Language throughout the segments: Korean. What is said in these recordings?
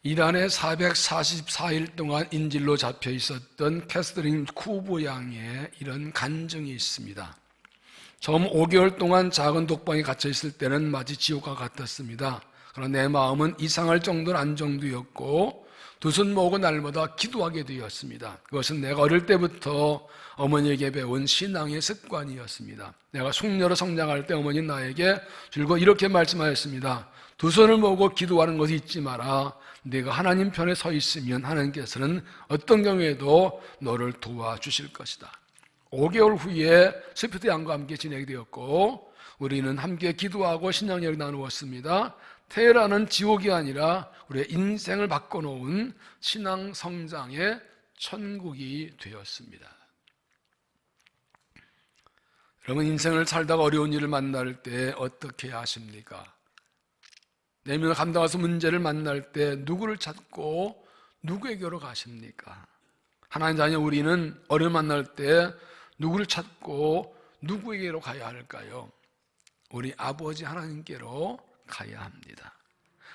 이란에 444일 동안 인질로 잡혀 있었던 캐서린 쿠보 양의 이런 간증이 있습니다. 처음 5개월 동안 작은 독방에 갇혀 있을 때는 마치 지옥과 같았습니다. 그러나 내 마음은 이상할 정도는 안정되었고 두 손 모으고 날마다 기도하게 되었습니다. 그것은 내가 어릴 때부터 어머니에게 배운 신앙의 습관이었습니다. 내가 숙녀로 성장할 때 어머니는 나에게 줄곧 이렇게 말씀하였습니다. 두 손을 모으고 기도하는 것이 잊지 마라. 네가 하나님 편에 서 있으면 하나님께서는 어떤 경우에도 너를 도와주실 것이다. 5개월 후에 스피드 양과 함께 진행되었고 우리는 함께 기도하고 신앙 이야기를 나누었습니다. 테헤란은 지옥이 아니라 우리의 인생을 바꿔놓은 신앙 성장의 천국이 되었습니다. 여러분, 인생을 살다가 어려운 일을 만날 때 어떻게 하십니까? 내면을 감당해서 문제를 만날 때 누구를 찾고 누구에게로 가십니까? 하나님 자녀 우리는 어려움을 만날 때 누구를 찾고 누구에게로 가야 할까요? 우리 아버지 하나님께로 가야 합니다.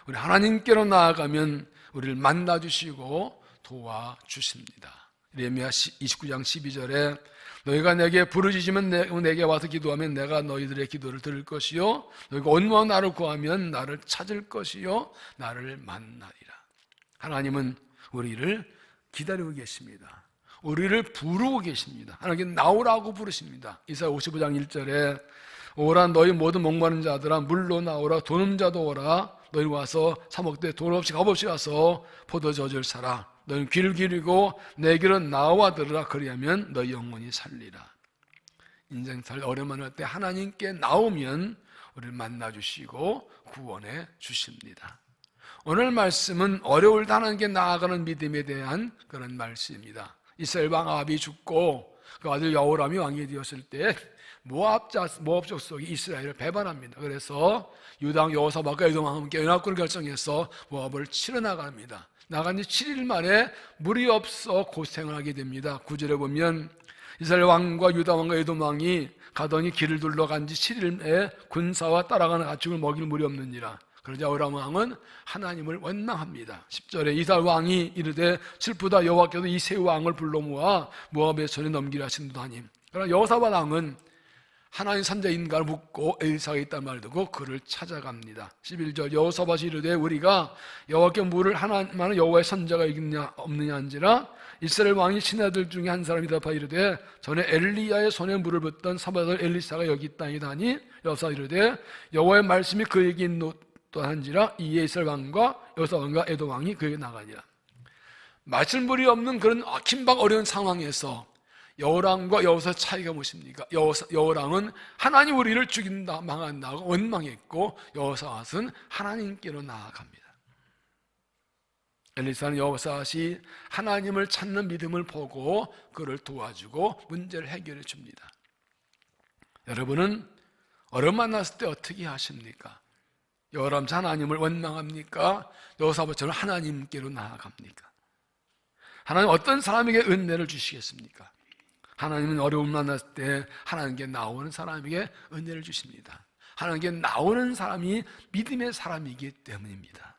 우리 하나님께로 나아가면 우리를 만나주시고 도와주십니다. 예레미야 29장 12절에 너희가 내게 부르짖으면 내게 와서 기도하면 내가 너희들의 기도를 들을 것이요 너희가 온마음 나를 구하면 나를 찾을 것이요 나를 만나리라. 하나님은 우리를 기다리고 계십니다. 우리를 부르고 계십니다. 하나님께 나오라고 부르십니다. 이사야 55장 1절에 오라 너희 모든 목마른 자들아 물로 나오라 돈 없는 자도 오라 너희 와서 사 먹되 돈 없이 값없이 와서 포도젖을 사라. 너희는 귀를 기울이고 내 길로 나와 들으라. 그리하면 너희 영혼이 살리라. 인생 살 어려움 만날 때 하나님께 나오면 우리를 만나주시고 구원해 주십니다. 오늘 말씀은 어려울 때 하나님께 나아가는 믿음에 대한 그런 말씀입니다. 이스라엘 왕 아합이 죽고 그 아들 여호람이 왕이 되었을 때 모압 족속이 이스라엘을 배반합니다. 그래서 유다 왕 여호사밧과 에돔 왕과 함께 연합군을 결성해서 모압을 치러 나갑니다. 나간 지 7일 만에 물이 없어 고생을 하게 됩니다. 9절에 보면 이스라엘 왕과 유다 왕과 에돔 왕이 가더니 길을 둘러간 지 7일에 군사와 따라가는 가축을 먹일 물이 없느니라. 그러자 여호람 왕은 하나님을 원망합니다. 10절에 이스라엘 왕이 이르되 슬프다 여호와께서 이 세 왕을 불러 모아 모압의 손에 넘기라 하신도다니. 그러나 여호사밧 왕은 하나님 선자인가를 묻고 엘리사가 있다는 말을 듣고 그를 찾아갑니다. 11절 여호사밧이 이르되 우리가 여호와께 물을 하나님만은 여호와의 선자가 있느냐 없느냐 한지라. 이스라엘 왕이 신하들 중에 한 사람이 대답하여 이르되 전에 엘리야의 손에 물을 붓던 사밧 엘리사가 여기 있다니 하니 여호사밧이 이르되 여호와의 말씀이 그에게 있노한지라. 이에 이스라엘 왕과 여호사밧 왕과 에돔 왕이 그에게 나가니라. 마실 물이 없는 그런 긴박 어려운 상황에서 여호람과 여호사의 차이가 무엇입니까? 여호람은 하나님 우리를 죽인다 망한다고 원망했고 여호사밧은 하나님께로 나아갑니다. 엘리사는 여호사밧이 하나님을 찾는 믿음을 보고 그를 도와주고 문제를 해결해 줍니다. 여러분은 어려움 만났을 때 어떻게 하십니까? 여호람 하나님을 원망합니까? 여호사밧처럼 하나님께로 나아갑니까? 하나님 어떤 사람에게 은혜를 주시겠습니까? 하나님은 어려움 만났을 때 하나님께 나오는 사람에게 은혜를 주십니다. 하나님께 나오는 사람이 믿음의 사람이기 때문입니다.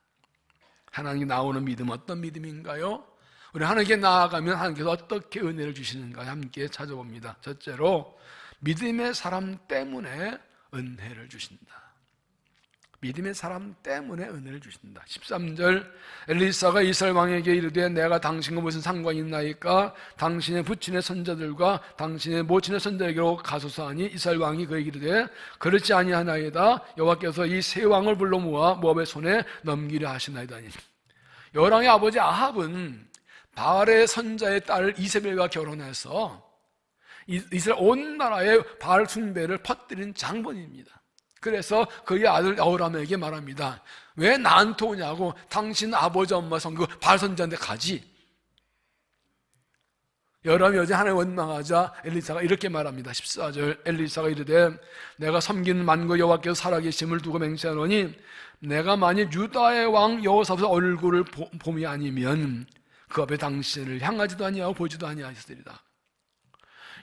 하나님께 나오는 믿음 어떤 믿음인가요? 우리 하나님께 나아가면 하나님께서 어떻게 은혜를 주시는가 함께 찾아봅니다. 첫째로 믿음의 사람 때문에 은혜를 주신다. 믿음의 사람 때문에 은혜를 주신다. 13절 엘리사가 이스라엘 왕에게 이르되 내가 당신과 무슨 상관이 있나이까? 당신의 부친의 선자들과 당신의 모친의 선자에게로 가소서 하니 이스라엘 왕이 그에게 이르되 그렇지 아니하나이다. 여호와께서 이 세 왕을 불러 모아 모압의 손에 넘기려 하시나이다니. 여호람의 아버지 아합은 바알의 선자의 딸 이세벨과 결혼해서 이스라엘 온 나라에 바알 숭배를 퍼뜨린 장본입니다. 그래서 그의 아들 여호람에게 말합니다. 왜 나한테 오냐고. 당신 아버지 엄마 성그 바알 선지자한테 가지. 여호람이 어제 하나님 원망하자 엘리사가 이렇게 말합니다. 14절 엘리사가 이르되 내가 섬기는 만국 여호와께서 살아계심을 두고 맹세하노니 내가 만일 유다의 왕 여호사밧의 얼굴을 봄이 아니면 그 앞에 당신을 향하지도 아니하고 보지도 아니하였으리라.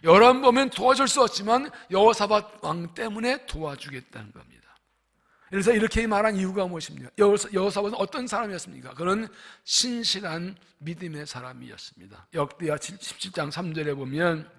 여호람 보면 도와줄 수 없지만 여호사밧 왕 때문에 도와주겠다는 겁니다. 그래서 이렇게 말한 이유가 무엇입니까? 여호사밧은 어떤 사람이었습니까? 그는 신실한 믿음의 사람이었습니다. 역대하 17장 3절에 보면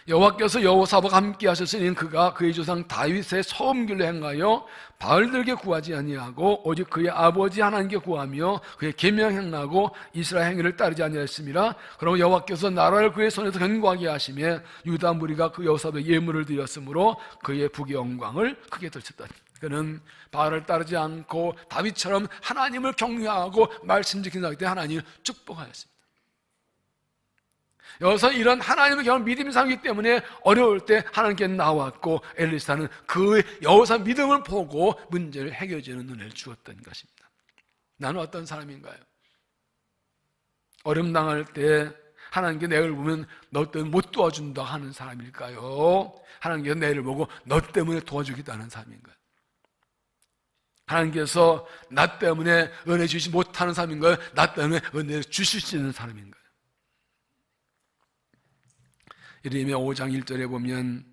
여호와께서 여호사밧과 함께 하셨으니 그가 그의 조상 다윗의 소음길로 행하여 바알들에게 구하지 아니하고 오직 그의 아버지 하나님께 구하며 그의 계명 행하고 이스라엘 행위를 따르지 아니하였습니다. 그러고 여호와께서 나라를 그의 손에서 견고하게 하시며 유다 무리가 그 여호사밧에 예물을 드렸으므로 그의 북의 영광을 크게 들쳤다. 그는 바알을 따르지 않고 다윗처럼 하나님을 경외하고 말씀 지키는 때 하나님을 축복하였습니다. 여기서 이런 하나님을 경험 믿음이 상이기 때문에 어려울 때 하나님께 나왔고 엘리사는 그 여호사 믿음을 보고 문제를 해결해주는 눈을 주었던 것입니다. 나는 어떤 사람인가요? 어려움 당할 때 하나님께 내를 보면 너 때문에 못 도와준다 하는 사람일까요? 하나님께서 내를 보고 너 때문에 도와주겠다는 사람인가요? 하나님께서 나 때문에 은혜 주시지 못하는 사람인가요? 나 때문에 은혜를 주실 수 있는 사람인가요? 예레미야 5장 1절에 보면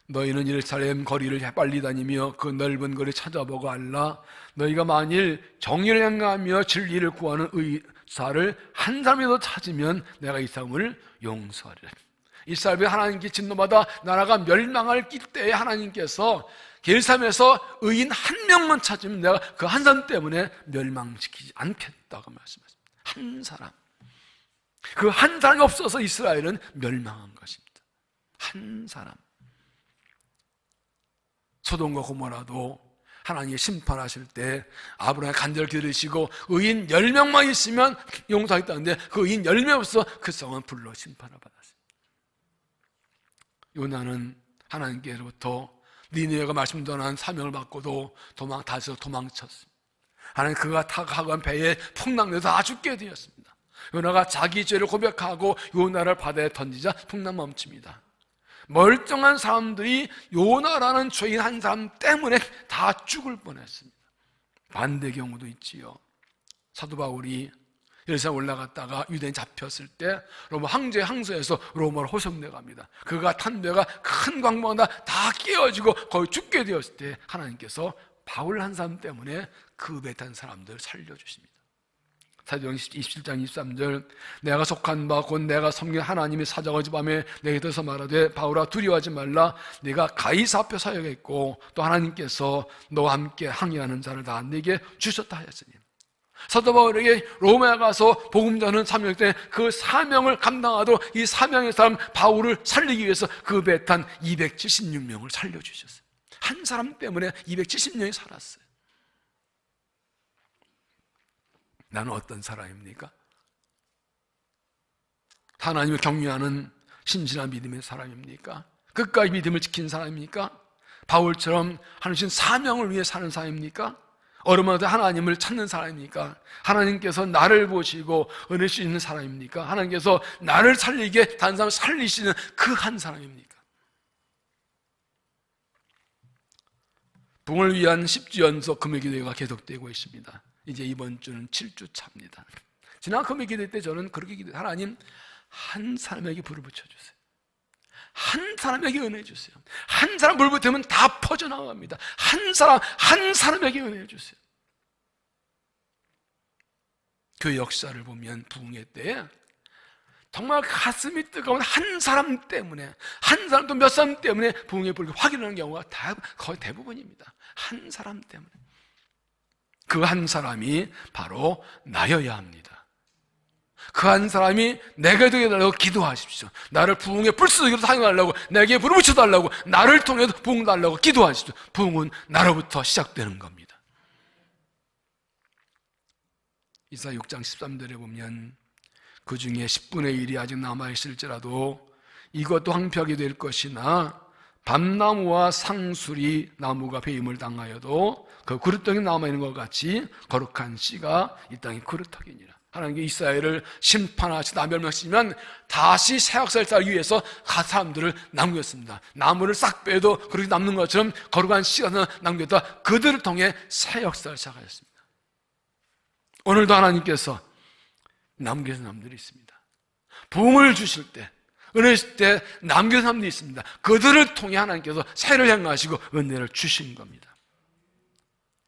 너희는 예루살렘 거리를 빨리 다니며 그 넓은 거리 찾아보고 알라. 너희가 만일 정의를 행하며 진리를 구하는 의사를 한 사람이라도 찾으면 내가 이 사람을 용서하리라. 이스라엘이 하나님께 진노받아 나라가 멸망할 때에 하나님께서 예루살렘에서 의인 한 명만 찾으면 내가 그 한 사람 때문에 멸망시키지 않겠다고 말씀하십니다. 한 사람. 그 한 사람이 없어서 이스라엘은 멸망한 것입니다. 한 사람. 소돔과 고모라도 하나님이 심판하실 때 아브라함의 간절히 들으시고 의인 10명만 있으면 용서하겠다는데 그 의인 10명 없어 그 성은 불로 심판을 받았습니다. 요나는 하나님께로부터 니느웨가 말씀 전한 사명을 받고도 다시 도망쳤습니다. 하나님 그가 타고 간 배에 풍랑내서 다 죽게 되었습니다. 요나가 자기 죄를 고백하고 요나를 바다에 던지자 풍랑 멈춥니다. 멀쩡한 사람들이 요나라는 죄인 한 사람 때문에 다 죽을 뻔했습니다. 반대 경우도 있지요. 사도 바울이 예루살렘 올라갔다가 유대인 잡혔을 때 로마 황제 항소에서 로마로 호송돼 갑니다. 그가 탄 배가 큰 광명하다 다 깨어지고 거의 죽게 되었을 때 하나님께서 바울 한 사람 때문에 그 배 탄 사람들을 살려주십니다. 사도행전 27장 23절 내가 속한 바 곧 내가 섬긴 하나님의 사자가 어젯밤에 내게 들어서 말하되 바울아 두려워하지 말라. 네가 가이사 앞에 서야겠고 또 하나님께서 너와 함께 항해하는 자를 다 내게 주셨다 하였으니 사도 바울에게 로마에 가서 복음 전하는 사명 때 그 사명을 감당하도록 이 사명의 사람 바울을 살리기 위해서 그 배 탄 276명을 살려주셨어요. 한 사람 때문에 270명이 살았어요. 나는 어떤 사람입니까? 하나님을 경외하는 신실한 믿음의 사람입니까? 끝까지 믿음을 지킨 사람입니까? 바울처럼 하나님 사명을 위해 사는 사람입니까? 어려움마다 하나님을 찾는 사람입니까? 하나님께서 나를 보시고 은혜 주시는 사람입니까? 하나님께서 나를 살리게 다른 사람을 살리시는 그 한 사람입니까? 부흥을 위한 10주 연속 금요기도회가 계속되고 있습니다. 이제 이번 주는 7주 차입니다. 지난 금요기도 때 저는 그렇게 기도해요. 하나님 한 사람에게 불을 붙여주세요. 한 사람에게 은혜 주세요. 한 사람 불 붙으면 다 퍼져나갑니다. 한 사람에게 은혜 주세요. 그 역사를 보면 부흥회 때 정말 가슴이 뜨거운 한 사람 때문에 한 사람 또 몇 사람 때문에 부흥의 불이 확인하는 경우가 거의 대부분입니다. 한 사람 때문에. 그 한 사람이 바로 나여야 합니다. 그 한 사람이 내게 되게 달라고 기도하십시오. 나를 부흥의 불쏘기로 사용하려고 내게 불을 붙여달라고 나를 통해서 부흥 달라고 기도하십시오. 부흥은 나로부터 시작되는 겁니다. 이사야 6장 13절에 보면 그 중에 10분의 1이 아직 남아있을지라도 이것도 황폐하게 될 것이나 밤나무와 상수리 나무가 배임을 당하여도 그 그루터기 남아있는 것 같이 거룩한 씨가 이 땅에 그루터기니라. 하나님께 이스라엘을 심판하시다 멸망하시면 다시 새 역사를 쌓기 위해서 사람들을 남겼습니다. 나무를 싹 빼도 그렇게 남는 것처럼 거룩한 씨가 남겼다. 그들을 통해 새 역사를 시작하셨습니다. 오늘도 하나님께서 남겨진 사람들이 있습니다. 부흥을 주실 때 은혜 주실 때 남겨진 사람들이 있습니다. 그들을 통해 하나님께서 새를 행하시고 은혜를 주신 겁니다.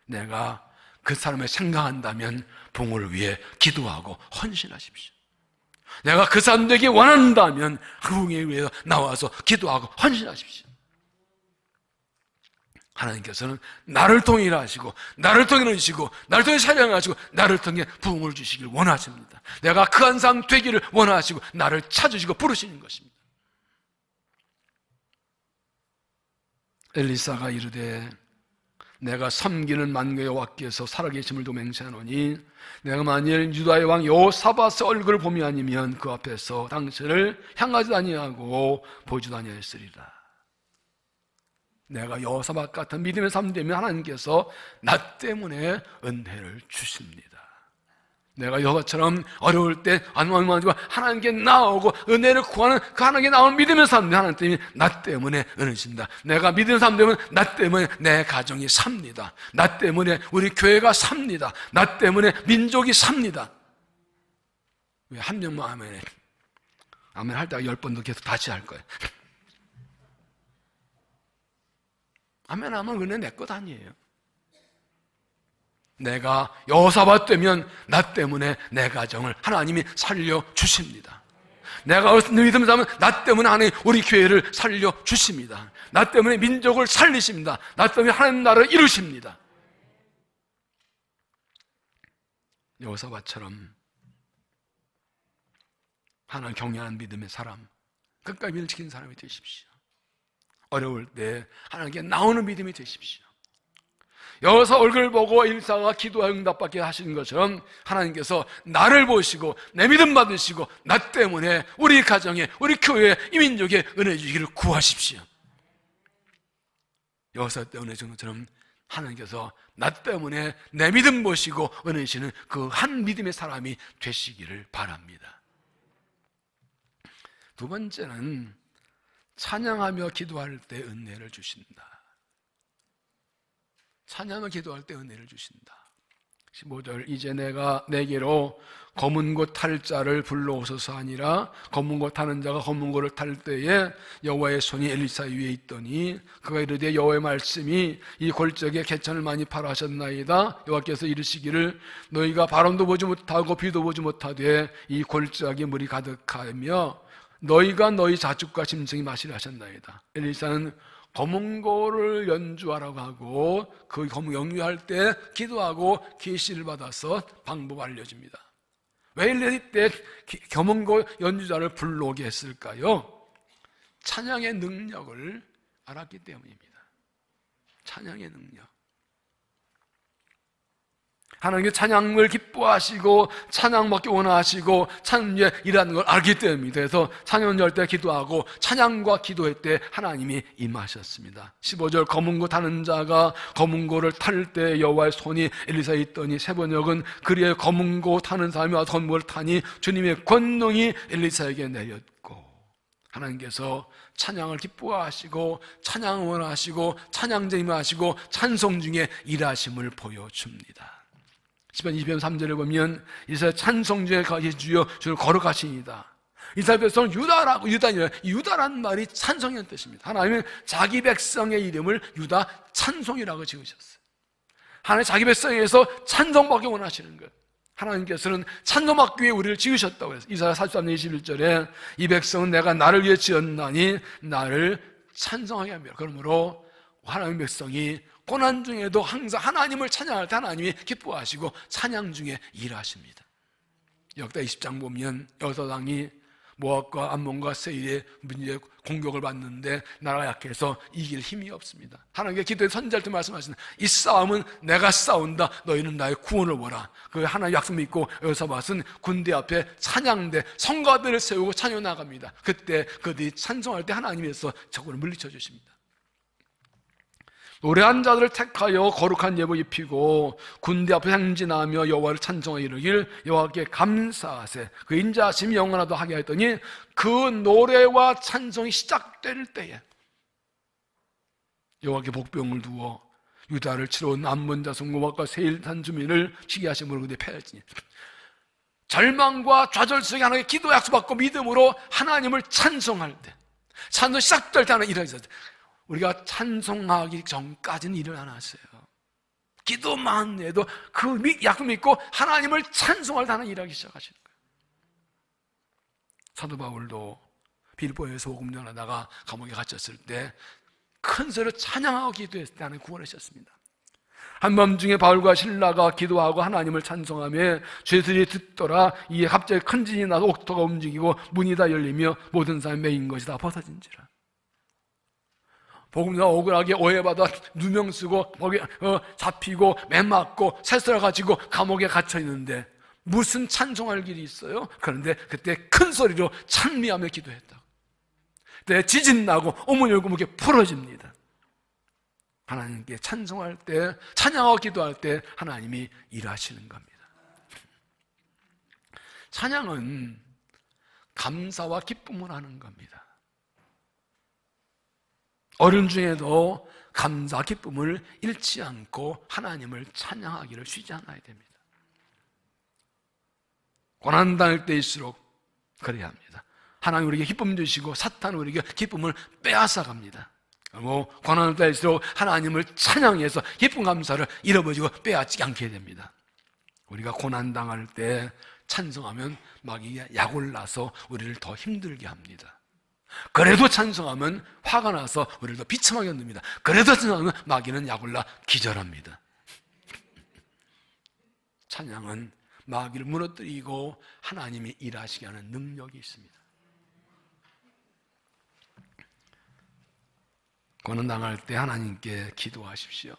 내가 그 사람을 생각한다면 부흥을 위해 기도하고 헌신하십시오. 내가 그 사람 되기 원한다면 부흥을 위해서 나와서 기도하고 헌신하십시오. 하나님께서는 나를 통해 일하시고, 나를 통해 일하시고, 나를 통해 사랑하시고, 나를 통해 부흥을 주시길 원하십니다. 내가 그 한 사람 되기를 원하시고 나를 찾으시고 부르시는 것입니다. 엘리사가 이르되 내가 섬기는 만국의 여호와께서 살아계심을 두고 맹세하노니 내가 만일 유다의 왕 여호사밧의 얼굴을 봄이 아니면 그 앞에서 당신을 향하지 아니하고 보지도 아니하였으리라. 내가 여호사밧 같은 믿음의 삶 되면 하나님께서 나 때문에 은혜를 주십니다. 내가 여호와처럼 어려울 때 하나님께 나오고 은혜를 구하는 그 하나님께 나오는 믿음의 삶, 하나님 나 때문에 은혜 주신다. 내가 믿음의 삶 되면 나 때문에 내 가정이 삽니다. 나 때문에 우리 교회가 삽니다. 나 때문에 민족이 삽니다. 왜 한 명만 아멘 할 때가 10번도 계속 다시 할 거예요. 아멘 하면 은혜 내 것 아니에요. 내가 여호사밧 되면 나 때문에 내 가정을 하나님이 살려주십니다. 내가 믿음을 하면 나 때문에 하나님 우리 교회를 살려주십니다. 나 때문에 민족을 살리십니다. 나 때문에 하나님 나라를 이루십니다. 여호사밧처럼 하나님 경외하는 믿음의 사람, 끝까지 믿음을 지키는 사람이 되십시오. 어려울 때 하나님께 나오는 믿음이 되십시오. 여호사 얼굴을 보고 엘리사가 기도와 응답받게 하시는 것처럼 하나님께서 나를 보시고 내 믿음 받으시고 나 때문에 우리 가정에, 우리 교회에, 이 민족에 은혜 주시기를 구하십시오. 여호사 때 은혜 준 것처럼 하나님께서 나 때문에 내 믿음 보시고 은혜 주시는 그 한 믿음의 사람이 되시기를 바랍니다. 두 번째는 찬양하며 기도할 때 은혜를 주신다. 찬양을 기도할 때 은혜를 주신다. 15절 이제 내가 내게로 검은 곳 탈 자를 불러오소서 하니라. 검은 곳 타는 자가 검은 곳을 탈 때에 여호와의 손이 엘리사 위에 있더니 그가 이르되 여호와의 말씀이 이 골짜기에 개천을 많이 파라 하셨나이다. 여호와께서 이르시기를 너희가 바람도 보지 못하고 비도 보지 못하되 이 골짜기에 물이 가득하며 너희가 너희 자축과 짐승이 마시라 하셨나이다. 엘리사는 검은고를 연주하라고 하고 그 검은 연주할 때 기도하고 계시를 받아서 방법 알려줍니다. 왜 엘리사 때 검은고 연주자를 불러오게 했을까요? 찬양의 능력을 알았기 때문입니다. 찬양의 능력. 하나님께 찬양을 기뻐하시고 찬양 받기 원하시고 찬양에 일하는 걸 알기 때문입니다. 그래서 찬양할 때 기도하고 찬양과 기도할 때 하나님이 임하셨습니다. 15절 검은 고 타는 자가 검은 고를 탈 때 여호와의 손이 엘리사에 있더니 세 번역은 그리에 검은 고 타는 사람이 와서 검은 고를 타니 주님의 권능이 엘리사에게 내렸고 하나님께서 찬양을 기뻐하시고 찬양을 원하시고 찬양제 임하시고 찬송 중에 일하심을 보여줍니다. 10편 20편 3절에 보면 이스라엘 찬송 중에 주여 주를 거룩하시니다. 이스라엘 백성은 유다라는 말이 찬송이라는 뜻입니다. 하나님은 자기 백성의 이름을 유다 찬송이라고 지으셨어요. 하나님 자기 백성에서 찬송받기 원하시는 거예요. 하나님께서는 찬송받기 위해 우리를 지으셨다고 해서 이사야 43년 21절에 이 백성은 내가 나를 위해 지었나니 나를 찬송하게 합니다. 그러므로 하나님의 백성이 고난 중에도 항상 하나님을 찬양할 때 하나님이 기뻐하시고 찬양 중에 일하십니다. 역대 20장 보면 여호사당이 모압과 암몬과 세일의 문제 공격을 받는데 나라가 약해서 이길 힘이 없습니다. 하나님께 기도의 선지자할 때 말씀하시는 이 싸움은 내가 싸운다. 너희는 나의 구원을 보라. 그 하나님 약속 믿고 여호사밧은 군대 앞에 찬양대 성가들을 세우고 찬양 나갑니다. 그때 그들이 찬송할 때 하나님께서 적군을 물리쳐 주십니다. 노래한 자들을 택하여 거룩한 예복 입히고 군대 앞에 행진하며 여호와를 찬송하여 이르길 여호와께 감사하세 그 인자하심이 영원하다 하게 했더니 그 노래와 찬송이 시작될 때에 여호와께 복병을 두어 유다를 치러 온 암몬 자손 모압과 세일 산 주민을 치게 하심으로 그들이 패하지니 절망과 좌절 속에 하나님의 기도 약속받고 믿음으로 하나님을 찬송할 때 찬송 시작될 때 하나 일어나서 우리가 찬송하기 전까지는 일을 안 하세요. 기도만 해도 그 약속 믿고 하나님을 찬송할 때 하나님 일하기 시작하시는 거예요. 사도 바울도 빌보에서 복음 전하다가 감옥에 갇혔을 때 큰 소리로 찬양하고 기도했을 때 하나님 구원하셨습니다. 한밤중에 바울과 실라가 기도하고 하나님을 찬송하며 죄수들이 듣더라. 이에 갑자기 큰 진이 나서 옥토가 움직이고 문이 다 열리며 모든 사람이 매인 것이 다 벗어진지라. 복음자 억울하게 오해받아 누명 쓰고 거기 잡히고 매 맞고 세수라 가지고 감옥에 갇혀 있는데 무슨 찬송할 길이 있어요? 그런데 그때 큰 소리로 찬미하며 기도했다. 그때 지진 나고 오문 열고 이렇게 풀어집니다. 하나님께 찬송할 때, 찬양하고 기도할 때 하나님이 일하시는 겁니다. 찬양은 감사와 기쁨을 하는 겁니다. 어른 중에도 감사, 기쁨을 잃지 않고 하나님을 찬양하기를 쉬지 않아야 됩니다. 고난당할 때일수록 그래야 합니다. 하나님 우리에게 기쁨 주시고 사탄은 우리에게 기쁨을 빼앗아 갑니다. 고난을 때일수록 하나님을 찬양해서 기쁨 감사를 잃어버리고 빼앗지 않게 됩니다. 우리가 고난당할 때 찬송하면 마귀가 약올라서 우리를 더 힘들게 합니다. 그래도 찬송하면 화가 나서 우리를 더 비참하게 만듭니다. 그래도 찬송하면 마귀는 약올라 기절합니다. 찬양은 마귀를 무너뜨리고 하나님이 일하시게 하는 능력이 있습니다. 고난당할 때 하나님께 기도하십시오.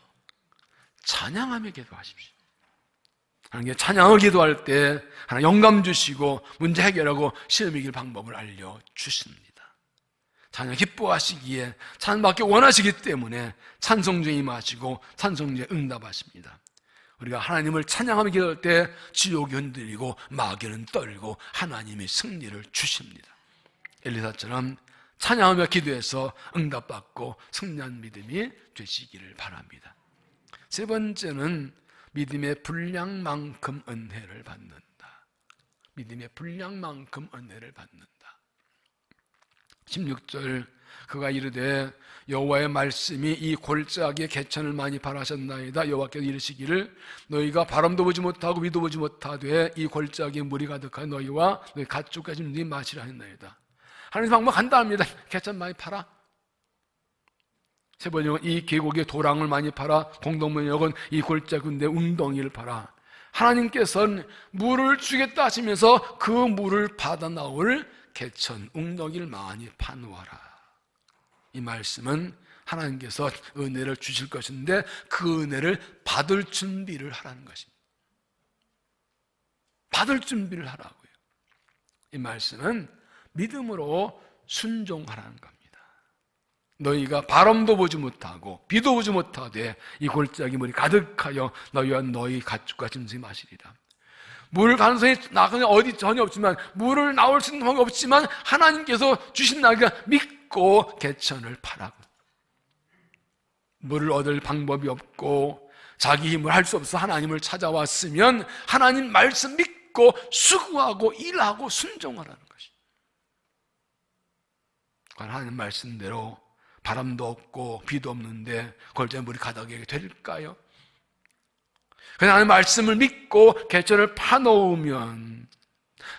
찬양하며 기도하십시오. 하나님께 찬양을 기도할 때 하나님 영감 주시고 문제 해결하고 시험 이길 방법을 알려주십니다. 찬양 기뻐하시기에 찬양받기 원하시기 때문에 찬송 중에 임하시고 찬송 중에 응답하십니다. 우리가 하나님을 찬양하며 기도할 때 지옥이 흔들리고 마귀는 떨고 하나님이 승리를 주십니다. 엘리사처럼 찬양하며 기도해서 응답받고 승리한 믿음이 되시기를 바랍니다. 세 번째는 믿음의 분량만큼 은혜를 받는다. 믿음의 분량만큼 은혜를 받는다. 16절 그가 이르되 여호와의 말씀이 이 골짜기에 개천을 많이 바라셨나이다. 여호와께서 이르시기를 너희가 바람도 보지 못하고 위도 보지 못하되 이 골짜기에 물이 가득한 너희와 너희 가축까지 네 마시라 했나이다. 하나님 방법 간단합니다. 개천 많이 팔아. 세 번째는 이 계곡에 도랑을 많이 팔아. 공동문역은 이 골짜기인데 웅덩이를 팔아. 하나님께서는 물을 주겠다 하시면서 그 물을 받아 나올 개천, 웅덩이를 많이 파놓아라. 이 말씀은 하나님께서 은혜를 주실 것인데 그 은혜를 받을 준비를 하라는 것입니다. 받을 준비를 하라고요. 이 말씀은 믿음으로 순종하라는 겁니다. 너희가 바람도 보지 못하고 비도 보지 못하되 이 골짜기 물이 가득하여 너희와 너희 가축과 짐승이 마시리라. 물 가능성이 나가는 어디 전혀 없지만 물을 나올 수 있는 방법이 없지만 하나님께서 주신 나가 믿고 개천을 파라고. 물을 얻을 방법이 없고 자기 힘을 할 수 없어 하나님을 찾아왔으면 하나님 말씀 믿고 수고하고 일하고 순종하라는 것입니다. 하나님 말씀대로 바람도 없고 비도 없는데 골짜기 물이 가득하게 될까요? 그냥 하나님 말씀을 믿고 개천을 파놓으면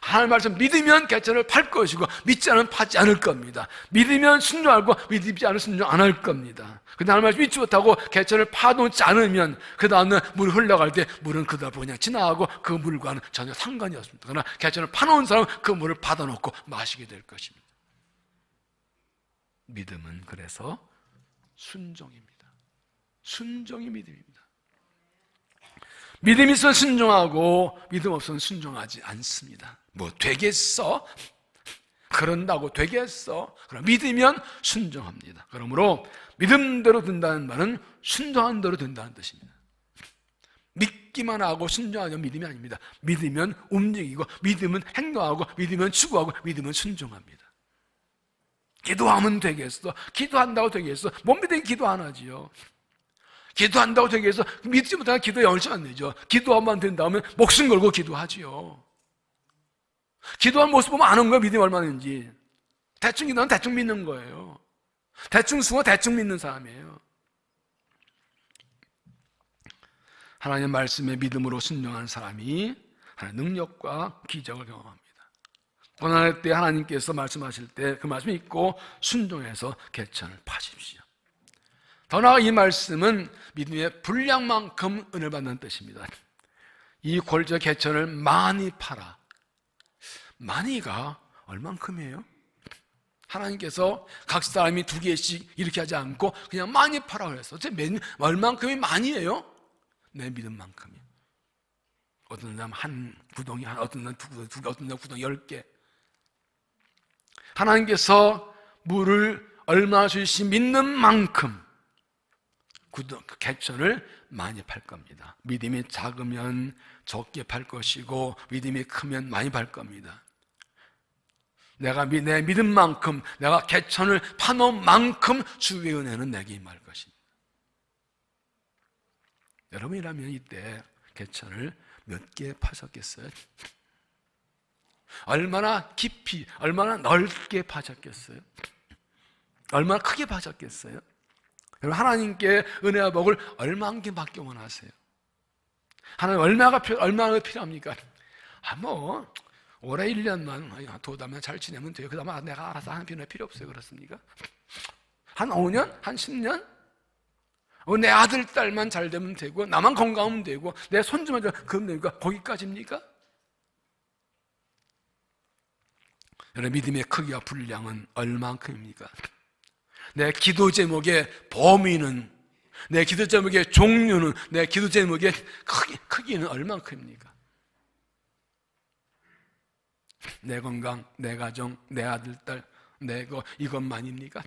하나님 말씀 믿으면 개천을 팔 것이고 믿지 않으면 파지 않을 겁니다. 믿으면 순종하고 믿지 않으면 순종 안 할 겁니다. 근데 하나님 말씀 믿지 못하고 개천을 파놓지 않으면 그 다음에 물이 흘러갈 때 물은 그대로 그냥 지나가고 그 물과는 전혀 상관이 없습니다. 그러나 개천을 파놓은 사람은 그 물을 받아놓고 마시게 될 것입니다. 믿음은 그래서 순종입니다. 순종이 믿음입니다. 믿음이 있으면 순종하고 믿음 없으면 순종하지 않습니다. 뭐 되겠어? 그런다고 되겠어? 그럼 믿으면 순종합니다. 그러므로 믿음대로 된다는 말은 순종한 대로 된다는 뜻입니다. 믿기만 하고 순종하면 믿음이 아닙니다. 믿으면 움직이고 믿으면 행동하고 믿으면 추구하고 믿으면 순종합니다. 기도하면 되겠어? 기도한다고 되겠어? 못 믿으면 기도 안 하지요. 기도한다고 되겠어? 믿지 못하면 기도에 열심 안 내죠. 기도하면 된다면 목숨 걸고 기도하지요. 기도한 모습 보면 아는 거예요. 믿음이 얼마나인지. 대충 기도하면 대충 믿는 거예요. 대충 숨어 대충 믿는 사람이에요. 하나님의 말씀에 믿음으로 순종한 사람이 하나님의 능력과 기적을 경험합니다. 고난할 때 하나님께서 말씀하실 때 그 말씀 믿고 순종해서 개천을 파십시오. 더 나아가 이 말씀은 믿음의 분량만큼 은혜를 받는 뜻입니다. 이 골저 개천을 많이 팔아. 많이가 얼만큼이에요? 하나님께서 각 사람이 2개씩 이렇게 하지 않고 그냥 많이 팔아 그랬어. 얼만큼이 많이에요? 내 믿음만큼이. 어떤 사람 한 구덩이, 어떤 사람 2구덩이, 어떤 사람 구덩이 10개. 하나님께서 물을 얼마나 주시 믿는 만큼 개천을 많이 팔 겁니다. 믿음이 작으면 적게 팔 것이고 믿음이 크면 많이 팔 겁니다. 내가 내 믿음 만큼 내가 개천을 파놓은 만큼 주의 은혜는 내게 임할 것입니다. 여러분이라면 이때 개천을 몇 개 파셨겠어요? 얼마나 깊이, 얼마나 넓게 파셨겠어요? 얼마나 크게 파셨겠어요? 여러분, 하나님께 은혜와 복을 얼마만큼 받기 원하세요? 하나님 얼마가 필요합니까? 올해 1년만 도담에 잘 지내면 돼요. 그 다음에 내가 알아서 하는 필요 없어요. 그렇습니까? 한 5년? 한 10년? 내 아들, 딸만 잘 되면 되고, 나만 건강하면 되고, 내 손주만 그러면 되니까 거기까지입니까? 여러분, 믿음의 크기와 분량은 얼만큼입니까? 내 기도 제목의 범위는, 내 기도 제목의 종류는, 내 기도 제목의 크기는 얼만큼입니까? 내 건강, 내 가정, 내 아들, 딸, 이것만입니까?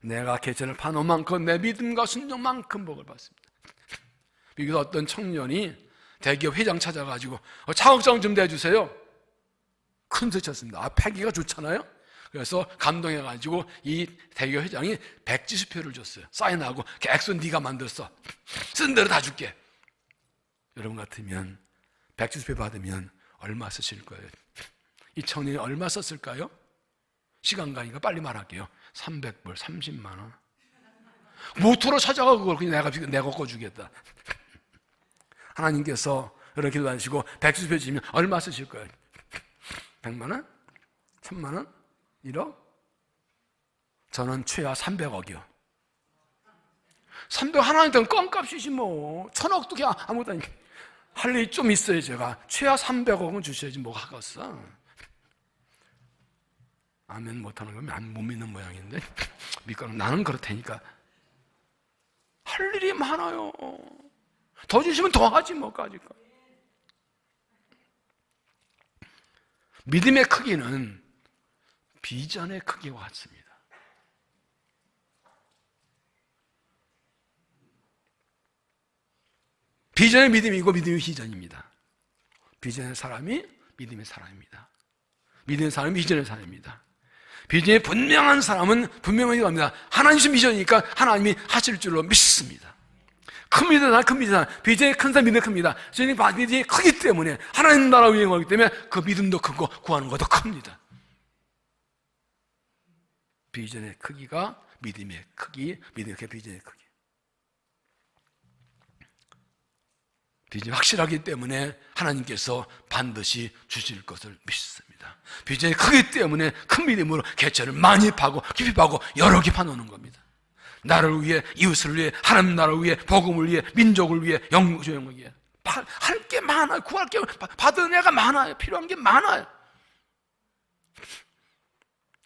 내가 개천을 파놓은 만큼 내 믿음과 순종만큼 복을 받습니다. 여기서 어떤 청년이 대기업 회장 찾아가지고 차옥장 좀 대주세요. 큰 소리 쳤습니다. 패기가 좋잖아요. 그래서 감동해가지고 이 대기업 회장이 170표를 줬어요. 사인하고 액수 네가 만들었어. 쓴 대로 다 줄게. 여러분 같으면 170표 받으면 얼마 쓰실 거예요? 이 청년이 얼마 썼을까요? 시간 가니까 빨리 말할게요. 300불, 30만 원. 모토로 찾아가 그걸 그냥 내가 꺾어주겠다. 하나님께서 이렇게 기도하시고 170표 주시면 얼마 쓰실 거예요? 100만 원? 1000만 원? 1억? 저는 최하 300억이요. 300 하나님한테는 껌값이지 뭐. 1000억도 그냥 아무것도 아니고. 할 일이 좀 있어요. 제가 최하 300억은 주셔야지 뭐 하겠어. 아멘 못하는 거면 못 믿는 모양인데 믿거나 나는 그렇다니까. 할 일이 많아요. 더 주시면 더 하지 뭐까지까. 믿음의 크기는 비전의 크기와 같습니다. 비전의 믿음이고 믿음의 비전입니다. 비전의 사람이 믿음의 사람입니다. 믿음의 사람이 비전의 사람입니다. 비전이 분명한 사람은 분명하게 합니다. 하나님이 비전이니까 하나님이 하실 줄로 믿습니다. 큰 믿음, 큰 믿음, 비전이 큰 사람 믿음이 큽니다. 비전이 크기 때문에 하나님 나라 운영하기 때문에 그 믿음도 크고 구하는 것도 큽니다. 비전의 크기가 믿음의 크기, 믿음의 비전의 크기. 비전이 확실하기 때문에 하나님께서 반드시 주실 것을 믿습니다. 비전이 크기 때문에 큰 믿음으로 개천을 많이 파고 깊이 파고 여러 개 파놓는 겁니다. 나를 위해, 이웃을 위해, 하나님 나라를 위해, 복음을 위해, 민족을 위해, 영조영을 위해. 할 게 많아요. 구할 게, 받은 애가 많아요. 필요한 게 많아요.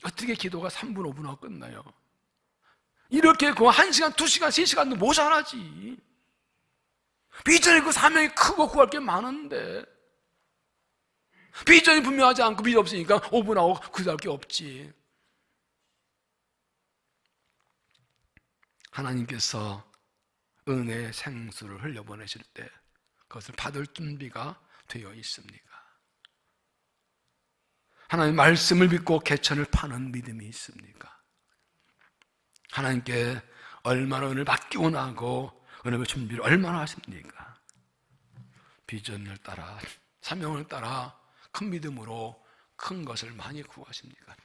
어떻게 기도가 3분, 5분 하고 끝나요? 이렇게 그 1시간, 2시간, 3시간도 모자라지. 비전이 그 사명이 크고 구할 게 많은데 비전이 분명하지 않고 비전 없으니까 5분하고 구할 게 없지. 하나님께서 은혜의 생수를 흘려보내실 때 그것을 받을 준비가 되어 있습니까? 하나님의 말씀을 믿고 개천을 파는 믿음이 있습니까? 하나님께 얼마나 은혜를 받기 원하고 은혜의 준비를 얼마나 하십니까? 비전을 따라, 사명을 따라 큰 믿음으로 큰 것을 많이 구하십니까?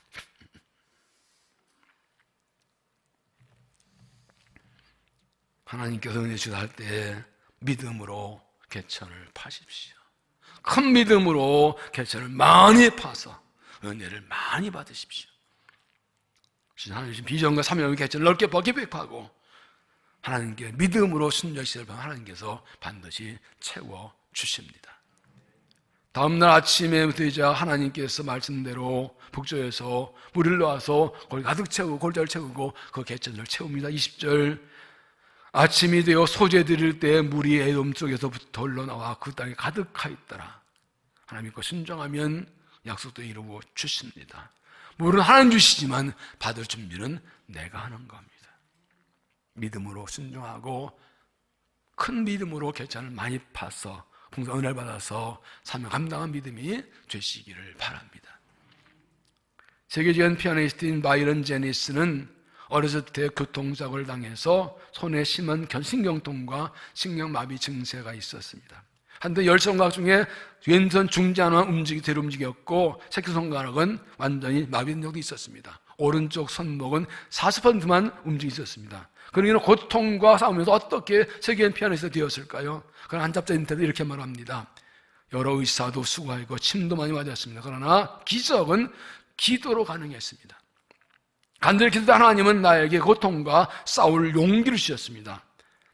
하나님께서 은혜 주다 할 때 믿음으로 개천을 파십시오. 큰 믿음으로 개천을 많이 파서 은혜를 많이 받으십시오. 하나님 비전과 사명의 개천을 넓게 계획하고 하나님께 믿음으로 순종하시면 하나님께서 반드시 채워 주십니다. 다음날 아침에 되자 하나님께서 말씀대로 북쪽에서 물을 놓아서 거기 가득 채우고 골짜기를 채우고 그 개천을 채웁니다. 20절 아침이 되어 소재 드릴 때 물이 에돔 쪽에서부터 흘러나와 그 땅에 가득하였더라. 하나님 믿고 순종하면 약속도 이루고 주십니다. 물은 하나님 주시지만 받을 준비는 내가 하는 겁니다. 믿음으로 순종하고 큰 믿음으로 개천을 많이 파서 풍성한 은혜를 받아서 사명 감당한 믿음이 되시기를 바랍니다. 세계적인 피아니스트인 바이런 제니스는 어렸을 때 교통사고를 당해서 손에 심한 신경통과 신경마비 증세가 있었습니다. 한때 열손가락 중에 왼손 중지하나 제대로 움직였고 새끼손가락은 완전히 마비된 적도 있었습니다. 오른쪽 손목은 40%만 움직이 있었습니다. 그러기는 고통과 싸우면서 어떻게 세계인 피아니스트가 되었을까요? 그런 한잡자인테도 이렇게 말합니다. 여러 의사도 수고하고 침도 많이 맞았습니다. 그러나 기적은 기도로 가능했습니다. 간절히 기도한 하나님은 나에게 고통과 싸울 용기를 주셨습니다.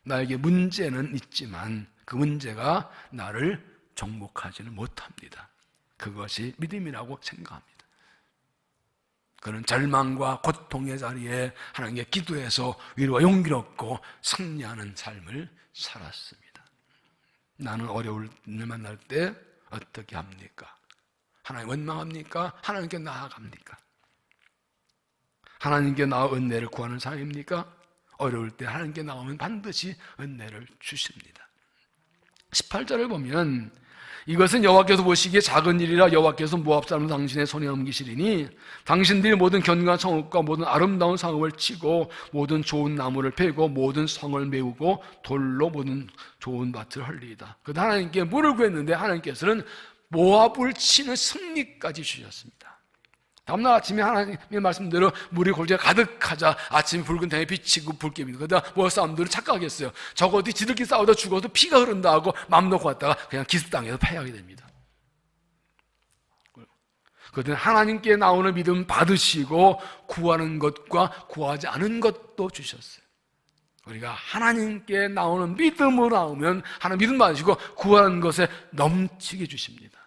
나에게 문제는 있지만 그 문제가 나를 정복하지는 못합니다. 그것이 믿음이라고 생각합니다. 그는 절망과 고통의 자리에 하나님께 기도해서 위로와 용기를 얻고 승리하는 삶을 살았습니다. 나는 어려울 일을 만날 때 어떻게 합니까? 하나님 원망합니까? 하나님께 나아갑니까? 하나님께 나아 은혜를 구하는 사람입니까? 어려울 때 하나님께 나오면 반드시 은혜를 주십니다. 18절을 보면 이것은 여호와께서 보시기에 작은 일이라 여호와께서 모압 사람 당신의 손에 넘기시리니 당신들이 모든 견고한 성읍과 모든 아름다운 상읍을 치고 모든 좋은 나무를 베고 모든 성을 메우고 돌로 모든 좋은 밭을 헐리이다. 그런데 하나님께 물을 구했는데 하나님께서는 모압을 치는 승리까지 주셨습니다. 다음날 아침에 하나님의 말씀대로 물이 골짜기에 가득하자 아침에 붉은 태양이 비치고 불길입니다. 그러다 모압 사람들은 착각했어요. 적어도 지들끼리 싸우다 죽어도 피가 흐른다 하고 맘 놓고 왔다가 그냥 기습 땅에서 패하게 됩니다. 그런데 하나님께 나오는 믿음 받으시고 구하는 것과 구하지 않은 것도 주셨어요. 우리가 하나님께 나오는 믿음으로 나오면 하나님 믿음 받으시고 구하는 것에 넘치게 주십니다.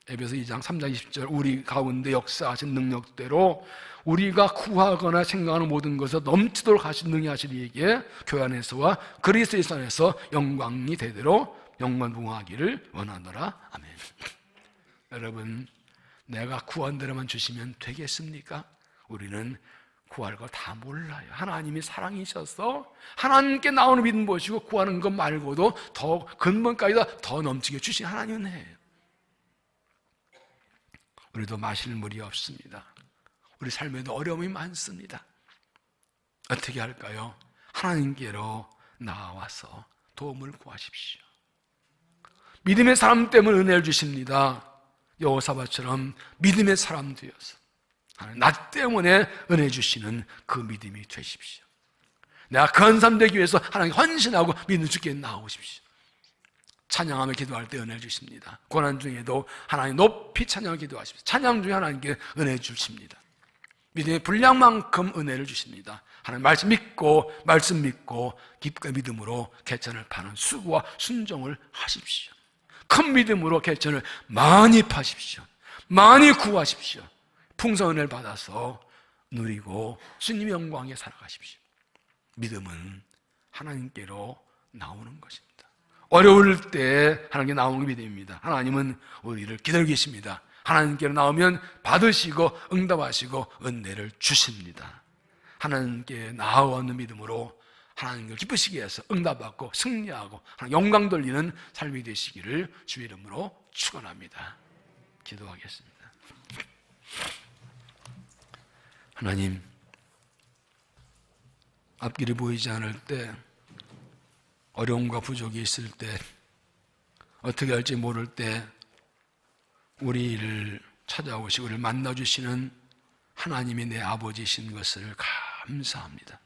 에베소 2장 3장 20절 우리 가운데 역사하신 능력대로 우리가 구하거나 생각하는 모든 것을 넘치도록 하신 능히 하실 이에게 교회 안에서와 그리스도 안에서 영광이 되도록 영광부응하기를 원하노라. 아멘. 여러분 내가 구한 대로만 주시면 되겠습니까? 우리는 구할 거 다 몰라요. 하나님이 사랑이셔서 하나님께 나오는 믿음 보시고 구하는 것 말고도 더 근본까지 더 넘치게 주신 하나님은 해요. 우리도 마실 물이 없습니다. 우리 삶에도 어려움이 많습니다. 어떻게 할까요? 하나님께로 나와서 도움을 구하십시오. 믿음의 사람 때문에 은혜를 주십니다. 여호사밧처럼 믿음의 사람 되어서 나 때문에 은혜 주시는 그 믿음이 되십시오. 내가 건산 되기 위해서 하나님 헌신하고 믿는 주께 나오십시오. 찬양하며 기도할 때 은혜를 주십니다. 고난 중에도 하나님 높이 찬양하며 기도하십시오. 찬양 중에 하나님께 은혜 주십니다. 믿음의 분량만큼 은혜를 주십니다. 하나님 말씀 믿고 깊게 믿음으로 개천을 파는 수고와 순종을 하십시오. 큰 믿음으로 개천을 많이 파십시오. 많이 구하십시오. 풍성한 은혜를 받아서 누리고 주님의 영광에 살아가십시오. 믿음은 하나님께로 나오는 것입니다. 어려울 때 하나님께 나오는 게 믿음입니다. 하나님은 우리를 기다리고 계십니다. 하나님께로 나오면 받으시고 응답하시고 은혜를 주십니다. 하나님께 나아오는 믿음으로 하나님을 기쁘시게 해서 응답받고 승리하고 영광 돌리는 삶이 되시기를 주의 이름으로 축원합니다. 기도하겠습니다. 하나님, 앞길이 보이지 않을 때, 어려움과 부족이 있을 때, 어떻게 할지 모를 때 우리를 찾아오시고 우리를 만나주시는 하나님이 내 아버지이신 것을 감사합니다.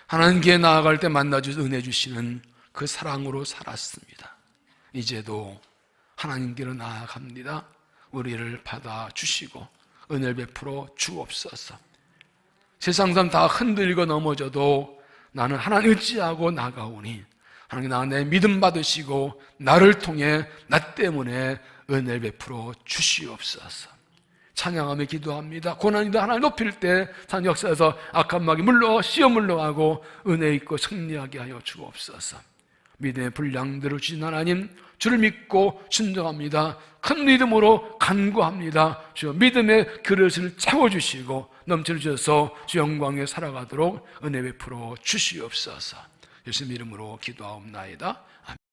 하나님께 나아갈 때 만나주셔서 은혜 주시는 그 사랑으로 살았습니다. 이제도 하나님께로 나아갑니다. 우리를 받아주시고 은혜를 베풀어 주옵소서. 세상 사람 다 흔들리고 넘어져도 나는 하나님 의지하고 나가오니 하나님 내 믿음 받으시고 나를 통해 나 때문에 은혜를 베풀어 주시옵소서. 찬양하며 기도합니다. 고난이도 하나님 높일 때 산 역사에서 악한 마귀 시험 물러가고 은혜 있고 승리하게 하여 주옵소서. 믿음의 분량대로 주신 하나님, 주를 믿고 순종합니다. 큰 믿음으로 간구합니다. 주여 믿음의 그릇을 채워주시고 넘쳐 주셔서 주 영광에 살아가도록 은혜 베풀어 주시옵소서. 예수님 이름으로 기도하옵나이다. 아멘.